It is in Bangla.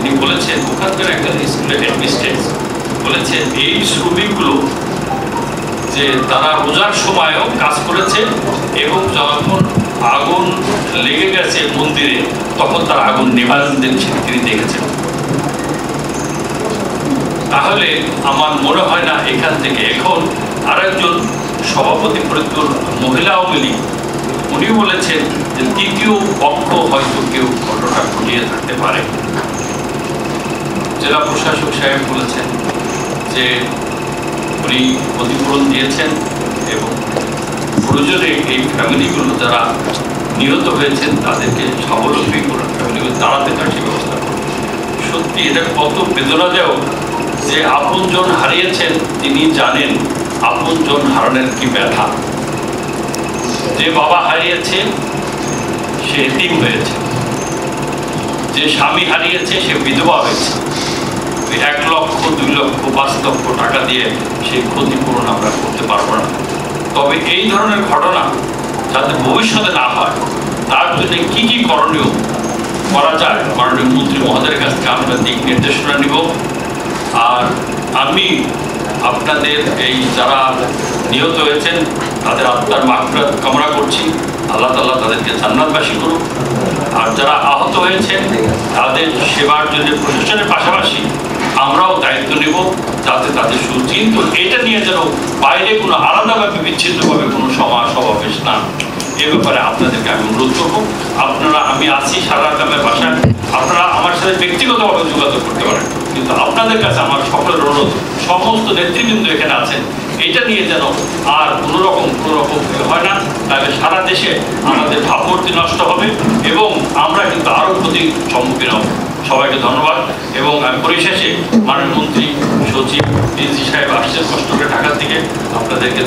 তিনি বলেছেন ওখানকার একটা স্কুলের হেডমিস্ট্রেস বলেছেন এই শ্রমিকগুলো যে তারা রোজার সময়ও কাজ করেছে এবং যখন আগুন লেগে গেছে মন্দিরে তখন তারা আগুন নিবারণ দিচ্ছেন তিনি দেখেছেন। তাহলে আমার মনে হয় না এখান থেকে এখন আরেকজন সভাপতি ফরিদপুর মহিলা আওয়ামী লীগ উনি বলেছেন যে তৃতীয় পক্ষ হয়তো কেউ ঘটনা ঘটিয়ে থাকতে পারে। জেলা প্রশাসক সাহেব বলেছেন যে উনি ক্ষতিপূরণ দিয়েছেন এবং প্রয়োজনে এই ফ্যামিলিগুলো যারা নিহত হয়েছেন তাদেরকে স্বাবলম্বী করে ফ্যামিলিগুলো দাঁড়াতে তার সে ব্যবস্থা করবে। সত্যি এটা কত বেদনাদায়ক যে আপনজন হারিয়েছেন তিনি জানেন আপনজন হারানোর কি ব্যথা। যে বাবা হারিয়েছে সে এতিম হয়েছে, যে স্বামী হারিয়েছে সে বিধবা হয়েছে। 1 লক্ষ 2 লক্ষ 5 লক্ষ টাকা দিয়ে সেই ক্ষতিপূরণ আমরা করতে পারবো না। তবে এই ধরনের ঘটনা যাতে ভবিষ্যতে না হয় তার জন্য কি কি করণীয় করা যায় মাননীয় মন্ত্রী মহোদয়ের কাছ থেকে আমরা দিক নির্দেশনা নিব। আর আমি আপনাদের এই যারা নিহত হয়েছেন তাদের আত্মার মাগফিরাত কামনা করছি, আল্লাহ তাআলা তাদেরকে জান্নাতবাসী করুন। আর যারা আহত হয়েছেন তাদের সেবার জন্য প্রশাসনের পাশাপাশি আমরাও দায়িত্ব নেব যাতে তাদের সুচিন্ত এটা নিয়ে যেন বাইরে কোনো আলাদাভাবে বিচ্ছিন্নভাবে কোনো সমাবেশ না, এ ব্যাপারে আপনাদেরকে আমি অনুরোধ করবো। আপনারা আমি আছি সারা গ্রামের বাসায়, আপনারা আমার সাথে ব্যক্তিগতভাবে যোগাযোগ করতে পারেন, কিন্তু আপনাদের কাছে আমার সকলের অনুরোধ সমস্ত নেতৃবৃন্দ এখানে আছেন এটা নিয়ে যেন আর কোনো রকম হয় না, তাহলে সারা দেশে আমাদের ভাবমূর্তি নষ্ট হবে এবং আমরা কিন্তু আরও ক্ষতির সম্মুখীন হব। সবাইকে ধন্যবাদ। এবং আমি পরিশেষে মাননীয় মন্ত্রী সচিব ডিসি সাহেব আসছেন কষ্ট করে ঢাকা থেকে আপনাদেরকে